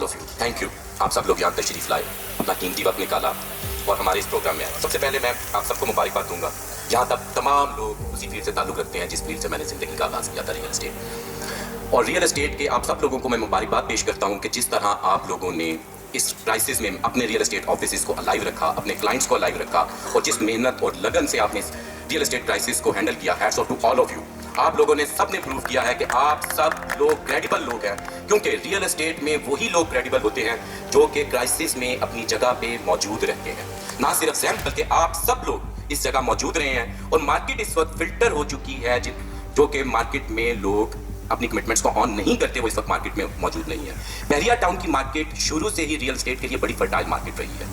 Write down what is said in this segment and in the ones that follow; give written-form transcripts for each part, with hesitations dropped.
Of you, thank you. आप सब लोग यहाँ तशरीफ लाए, अपना कीमती वक्त निकाला और हमारे इस प्रोग्राम में आए। सबसे पहले मैं आप सबको मुबारकबाद दूंगा जहाँ तक तमाम लोग उसी फील्ड से ताल्लुक़ रखते हैं जिस फील्ड से मैंने ज़िंदगी का आगाज़ किया था, रियल एस्टेट। और रियल एस्टेट के आप सब लोगों को मैं मुबारकबाद पेश करता हूँ कि जिस तरह आप लोगों ने इस क्राइसिस में अपने रियल एस्टेट ऑफिस को अलाइव रखा, अपने क्लाइंट्स को अलाइव रखा और जिस मेहनत और लगन से आपने इस रियल एस्टेट क्राइसिस को हैंडल किया, hats off to all of you. आप लोगों ने सब ने प्रूव किया है कि आप सब लोग क्रेडिबल लोग हैं, क्योंकि रियल एस्टेट में वही लोग क्रेडिबल होते हैं जो कि क्राइसिस में अपनी जगह पे मौजूद रहते हैं। ना सिर्फ सैम बल्कि आप सब लोग इस जगह मौजूद रहे हैं और मार्केट इस वक्त फिल्टर हो चुकी है जो कि मार्केट में लोग अपनी कमिटमेंट्स को ऑन नहीं करते, वो इस वक्त मार्केट में मौजूद नहीं है। बहरिया टाउन की मार्केट शुरू से ही रियल एस्टेट के लिए बड़ी फर्टाइल मार्केट रही है।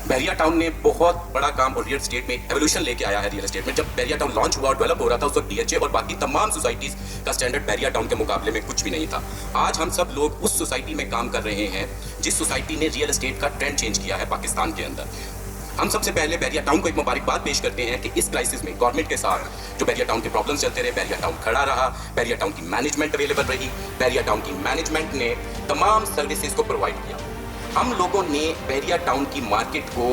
बहरिया टाउन ने बहुत बड़ा काम और रियल एस्टेट में एवोल्यूशन लेके आया है। रियल एस्टेट में जब बहरिया टाउन लॉन्च हुआ और डेवलप हो रहा था उस वक्त डीएचए और बाकी तमाम सोसाइटीज का स्टैंडर्ड बहरिया टाउन के मुकाबले में कुछ भी नहीं था। आज हम सब लोग उस सोसाइटी में काम कर रहे हैं जिस सोसाइटी ने रियल एस्टेट का ट्रेंड चेंज किया है पाकिस्तान के अंदर। हम सबसे पहले बहरिया टाउन को एक मुबारकबाद पेश करते हैं कि इस क्राइसिस में गवर्नमेंट के साथ जो बहरिया टाउन के प्रॉब्लम्स चलते रहे, बहरिया टाउन खड़ा रहा, बहरिया टाउन की मैनेजमेंट अवेलेबल रही, बहरिया टाउन की मैनेजमेंट ने तमाम सर्विसेज को प्रोवाइड किया। हम लोगों ने बहरिया टाउन की मार्केट को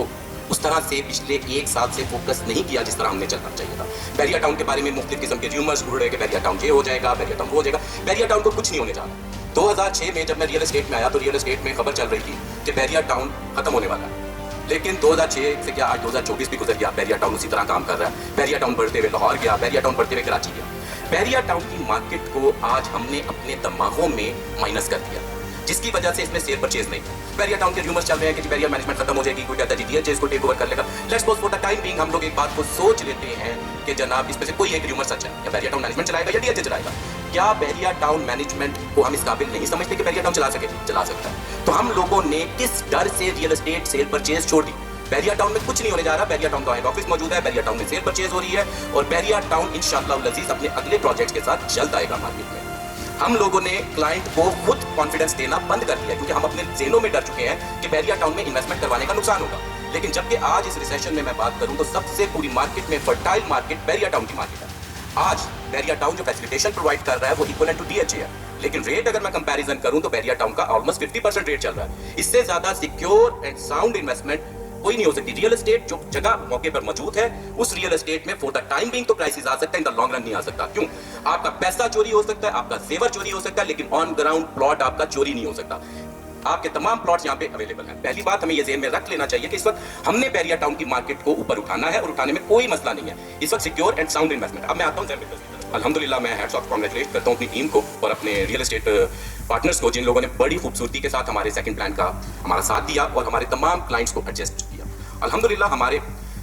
उस तरह से पिछले एक साल से फोकस नहीं किया जिस तरह हमने चलना चाहिए था। बहरिया टाउन के बारे में मुख्तलिफ किस्म के र्यूमर्स उड़ रहे कि बहरिया टाउन ये हो जाएगा, बहरिया टाउन वो हो जाएगा। बहरिया टाउन को कुछ नहीं होने जा रहा। 2006 में जब मैं रियल एस्टेट में आया तो रियल एस्टेट में खबर चल रही थी कि बहरिया टाउन खत्म होने वाला है, लेकिन 2006 से क्या आज 2024 भी गुजर गया, बहरिया टाउन उसी तरह काम कर रहा है। बहरिया टाउन बढ़ते हुए लाहौर गया, बहरिया टाउन बढ़ते हुए कराची गया। बहरिया टाउन की मार्केट को आज हमने अपने दिमागों में माइनस कर दिया, जिसकी वजह से इसमें सेल परचेज नहीं। बहरिया टाउन के र्यूमर्स चल रहे हैं कि बहरिया मैनेजमेंट खत्म हो जाएगी, कोई कहता है डीएचए इसको टेक ओवर कर लेगा। Let's suppose for the time being हम लोग एक बात को सोच लेते हैं कि जनाब इसमें से कोई एक र्यूमर सच है, या बहरिया टाउन मैनेजमेंट चलाएगा या डीएचए चलाएगा। क्या बहरिया टाउन मैनेजमेंट को हम इस काबिल नहीं समझते कि बहरिया टाउन चला सकता है? तो हम लोगों ने किस डर से रियल एस्टेट सेल परचेज छोड़ दी। बहरिया टाउन में कुछ नहीं होने जा रहा। बहरिया टाउन का हेड ऑफिस मौजूद है, बहरिया टाउन में सेल परचेज हो रही है और बहरिया टाउन इंशाअल्लाह अज़ीज़ अपने अगले प्रोजेक्ट्स के साथ जल्द आएगा मार्केट में। हम लोगों ने क्लाइंट को खुद कॉन्फिडेंस देना बंद कर दिया क्योंकि हम अपने ज़हनों में डर चुके हैं कि बहरिया टाउन में इन्वेस्टमेंट करवाने का नुकसान होगा। लेकिन जबकि आज इस रिसेशन में मैं बात करूं तो सबसे पूरी मार्केट में फर्टाइल मार्केट बहरिया टाउन की मार्केट है। आज बहरिया टाउन जो फैसिलिटेशन प्रोवाइड कर रहा है वो इक्वलेंट टू डीएचए है, लेकिन रेट अगर मैं कंपैरिजन करूं तो बहरिया टाउन का ऑलमोस्ट 50% रेट चल रहा है। इससे ज्यादा सिक्योर एंड साउंड इन्वेस्टमेंट कोई नहीं हो सकती। रियल एस्टेट जो जगह मौके पर मौजूद है उस रियल एस्टेट में फॉर द टाइम बीइंग तो क्राइसिस आ सकता है, इन द लॉन्ग रन नहीं आ सकता। क्यों? आपका पैसा चोरी हो सकता है, आपका जेवर चोरी हो सकता है, लेकिन ऑन ग्राउंड प्लॉट आपका चोरी नहीं हो सकता। आपके तमाम प्लॉट्स यहाँ पे अवेलेबल हैं। पहली बात हमें ये ज़हन में रख लेना चाहिए कि इस वक्त हमने बहरिया टाउन की मार्केट को ऊपर उठाना है और उठाने में कोई मसला नहीं है। इस वक्त सिक्योर एंड साउंड इन्वेस्टमेंट। अब मैं आता हूँ अल्हम्दुलिल्लाह, मैं हैट्स ऑफ कांग्रेचुलेट करता हूँ अपनी टीम को और अपने रियल एस्टेट पार्टनर्स को जिन लोगों ने बड़ी खूबसूरती के साथ हमारे सेकंड प्लान का हमारा साथ दिया और हमारे तमाम क्लाइंट्स को एडजस्ट किया। अल्हम्दुलिल्लाह हमारे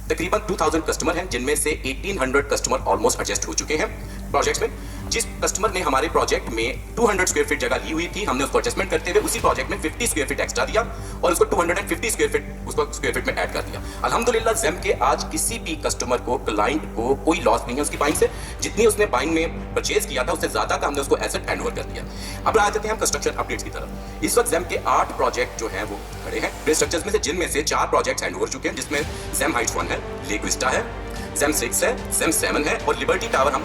तकरीबन 2000 कस्टमर हैं जिनमें से 1800 कस्टमर ऑलमोस्ट एडजस्ट हो चुके हैं प्रोजेक्ट्स में। जिस कस्टमर ने हमारे प्रोजेक्ट में 200 स्क्वायर फीट जगह ली हुई थी, हमने उसको एडजस्टमेंट करते हुए उसी प्रोजेक्ट में 50 स्क्वायर फीट एक्स्ट्रा दिया और उसको 250 स्क्वायर फीट उसको स्क्वायर फीट में ऐड कर दिया। अल्हम्दुलिल्लाह ज़ेम के आज किसी भी कस्टमर को, क्लाइंट को कोई लॉस नहीं है उसकी बाइंग से। जितनी उसने बाइंग में परचेज किया था उससे ज्यादा का हमने उसको एसेट हैंड ओवर कर दिया। अब आ जाते हैं हम कंस्ट्रक्शन अपडेट्स की तरफ। इस वक्त ज़ेम के 8 प्रोजेक्ट जो हैं वो खड़े हैं स्ट्रक्चर्स में से, जिनमें से 4 प्रोजेक्ट्स हैंड ओवर चुके हैं, जिसमें ज़ेम हाइट्स 1 है, लेक विस्टा है, ज़ेम 6 है, ज़ेम 7 है और लिबर्टी टावर हम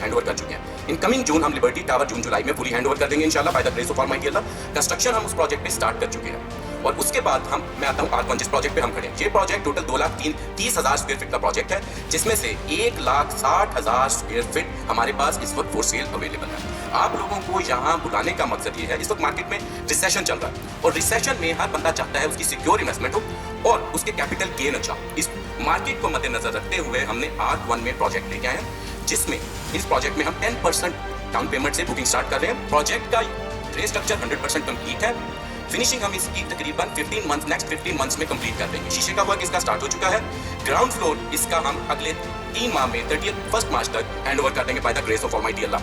हैंड ओवर कर चुके हैं। इन कमिंग जून हम लिबर्टी टावर जून जुलाई में पूरी हैंड ओवर कर देंगे इंशाल्लाह bye the grace of almighty Allah. Construction हम उस प्रोजेक्ट पे स्टार्ट कर चुके हैं और उसके बाद मैं आता हूँ R1 जिस प्रोजेक्ट पे हम खड़े हैं। ये प्रोजेक्ट टोटल 2,30,000 स्क्वायर फीट का प्रोजेक्ट है, जिसमें से 1,60,000 स्क्वायर फीट हमारे पास इस वक्त फॉर सेल अवेलेबल है। आप लोगों को यहाँ बुलाने का मकसद ये है, इस वक्त मार्केट में रिसेशन चल रहा है और रिसेशन में हर बंदा चाहता है उसकी सिक्योर इन्वेस्टमेंट हो और उसके कैपिटल गेन अच्छा। इस मार्केट को मद्देनजर रखते हुए हमने R1 में प्रोजेक्ट लेके आए हैं, जिसमें इस प्रोजेक्ट में हम 10% डाउन पेमेंट से बुकिंग स्टार्ट कर रहे हैं। प्रोजेक्ट का ट्रे स्ट्रक्चर 100% कंप्लीट है। फिनिशिंग हम इसकी तकरीबन 15 मंथ नेक्स्ट 15 मंथ्स में कंप्लीट कर देंगे। शीशे का वर्क इसका स्टार्ट हो चुका है। ग्राउंड फ्लोर इसका हम अगले 3 माह में 31 मार्च तक हैंड ओवर कर देंगे by the grace of almighty अल्लाह।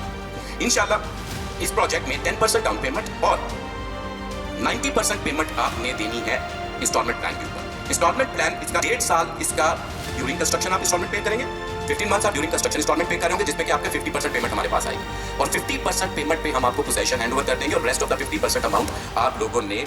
इंशाल्लाह इस प्रोजेक्ट में 10% डाउन पेमेंट और 90% पेमेंट आपने देनी है इंस्टॉलमेंट प्लान के ऊपर। इंस्टॉलमेंट प्लान इसका 1.5 साल इसका ड्यूरिंग कंस्ट्रक्शन आप इंस्टॉलमेंट पे करेंगे, 15 मंथ्स आप ड्यूरिंग कंस्ट्रक्शन इंस्टॉलमेंट पे करेंगे, जिसमें कि आपके 50% पेमेंट हमारे पास आएगी और 50% पेमेंट पे हम आपको पोजेशन हैंड ओवर कर देंगे और रेस्ट ऑफ द 50% अमाउंट आप लोगों ने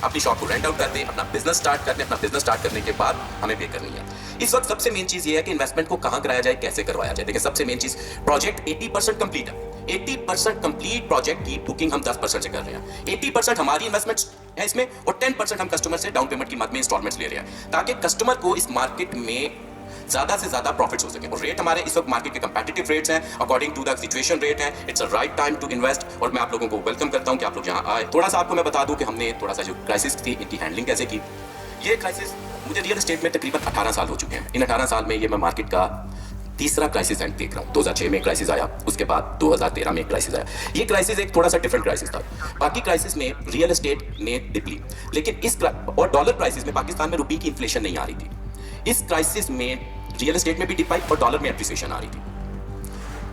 अपनी शॉप को रेंट आउट कर दें, अपना बिजनेस स्टार्ट कर दें, अपना बिजनेस स्टार्ट करने के बाद हमें पे करनी है। इस वक्त सबसे मेन चीज ये है कि इन्वेस्टमेंट को कहां कराया जाए, कैसे करवाया जाए। देखिए सबसे मेन चीज, प्रोजेक्ट 80% कंप्लीट है। 80% कंप्लीट प्रोजेक्ट की बुकिंग हम 10% से कर रहे हैं। 80% हमारी इन्वेस्टमेंट है इसमें, और 10% हम कस्टमर से डाउन पेमेंट की मद में इंस्टॉलमेंट्स ले रहे हैं, ताकि कस्टमर को इस मार्केट में ज्यादा से ज्यादा प्रॉफिट्स हो सके। और रेट हमारे इस वक्त मार्केट के कंपेटिटिव रेट्स हैं, according to the situation rate है। It's a right time to invest, और मैं आप लोगों को वेलकम करता हूं कि आप लोग यहाँ आए। थोड़ा सा आपको मैं बता दूं कि हमने थोड़ा सा जो क्राइसिस थी, इनकी हैंडलिंग कैसे की। ये क्राइसिस मुझे रियल एस्टेट में तकरीबन 18 साल हो चुके हैं। इन 18 साल में ये मैं मार्केट का तीसरा क्राइसिस एंड देख रहा हूँ। 2006 में क्राइसिस आया, उसके बाद 2013 में क्राइसिस आया। ये क्राइसिस एक थोड़ा सा डिफरेंट क्राइसिस था। बाकी क्राइसिस में रियल एस्टेट ने डिप ली, लेकिन इस और डॉलर क्राइसिस में पाकिस्तान में रुपये की इन्फ्लेशन नहीं आ रही थी। इस क्राइसिस में रियल एस्टेट में भी डिप आई और डॉलर में एप्रिसिएशन आ रही थी।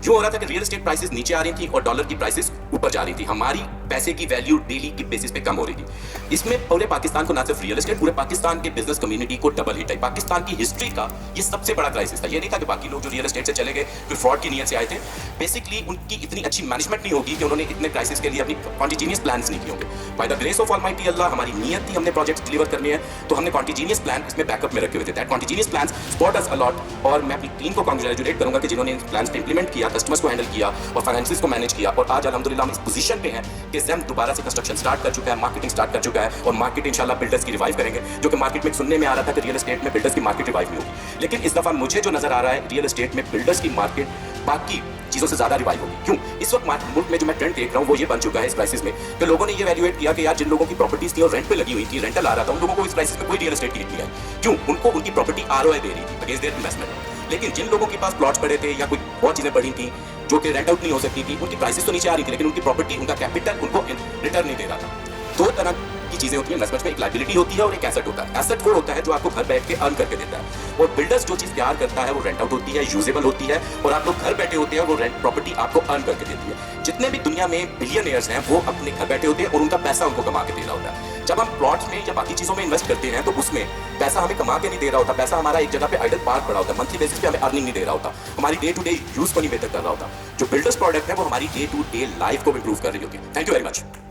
जो हो रहा था कि रियल एस्टेट प्राइसेस नीचे आ रही थी और डॉलर की प्राइसेस ऊपर जा रही थी। हमारी पैसे की वैल्यू डेली की बेसिस पे कम हो रही थी। इसमें पूरे पाकिस्तान को, ना सिर्फ रियल एस्टेट, पूरे पाकिस्तान के बिजनेस कम्युनिटी को डबल हिट आई। पाकिस्तान की हिस्ट्री का ये सबसे बड़ा क्राइसिस था। ये नहीं था कि बाकी लोग जो रियल एस्टेट से चले गए फिर फ्रॉड की नीयत से आए थे। बेसिकली उनकी इतनी अच्छी मैनेजमेंट नहीं होगी कि उन्होंने इतने क्राइसिस के लिए अपनी कॉन्टिजीनियस प्लान्स नहीं किए होंगे। By the grace of almighty अल्लाह, हमारी नीयत थी हमने प्रोजेक्ट डिलीवर करने हैं, तो हमने कॉन्टिजीनियस प्लान इसमें बैकअप में रखे हुए थे। That contingencies plans support us a lot, और मैं अपनी टीम को कांग्रेचुलेट करूंगा कि जिन्होंने इन प्लान्स को इंप्लीमेंट किया, कस्टमर्स को हैंडल किया और फाइनेंसिस को मैनेज किया। और आज अल्हम्दुलिल्लाह हम इस पोजीशन पे हैं कि ज़ेम दोबारा से कंस्ट्रक्शन स्टार्ट कर चुका है, मार्केटिंग स्टार्ट कर चुका है, और मार्केट इंशाल्लाह बिल्डर्स की रिवाइव करेंगे। जो कि मार्केट में सुनने में आ रहा था कि रियल एस्टेट में बिल्डर्स की मार्केट रिवाइव नहीं होगी, लेकिन इस दफा मुझे जो नजर आ रहा है, रियल एस्टेट में बिल्डर्स की मार्केट बाकी चीजों से ज्यादा रिवाइव होगी। क्यों? इस वक्त मुल्क में जो मैं ट्रेंड देख रहा हूँ वो ये बन चुका है इस क्राइसिस में कि लोगों ने ये वैल्यूएट किया कि यार जिन लोगों की प्रॉपर्टीज थी और रेंट पे लगी हुई थी, रेंटल आ रहा था, उन लोगों को इस क्राइसिस में कोई रियल एस्टेट की नहीं है। क्यों? उनको उनकी प्रॉपर्टी ROI दे रही थी अगेंस्ट देयर इन्वेस्टमेंट। लेकिन जिन लोगों के पास प्लॉट्स पड़े थे या कोई और चीजें पड़ी थी जो कि रेंट आउट नहीं हो सकती थी, उनकी प्राइसेस तो नीचे आ रही थी, लेकिन उनकी प्रॉपर्टी, उनका कैपिटल उनको रिटर्न नहीं दे रहा था। दो तरह की चीजें होती है इन्वेस्टमेंट में, एक लायबिलिटी होती है और एक एसेट होता है। एसेट वो होता है जो आपको घर बैठ के अर्न करके देता है, और बिल्डर्स जो चीज तैयार करता है वो रेंट आउट होती है, यूजेबल होती है, और आप लोग घर बैठे होते हैं, वो रेंट प्रॉपर्टी आपको अर्न करके देती है। जितने भी दुनिया में बिलियनियर्स हैं वो अपने घर बैठे होते हैं और उनका पैसा उनको कमा के दे रहा होता है। जब हम प्लॉट्स में या बाकी चीजों में इन्वेस्ट करते हैं तो उसमें पैसा हमें कमा के नहीं दे रहा होता, पैसा हमारा एक जगह पे आइडल पार्क पड़ा होता है, मंथली बेसिस पे हमें अर्निंग नहीं दे रहा होता, हमारी डे टू डे यूज को नहीं बेहतर कर रहा होता। जो बिल्डर्स प्रोडक्ट है वो हमारी डे टू डे लाइफ को इंप्रूव कर रही होगी। Thank you very much.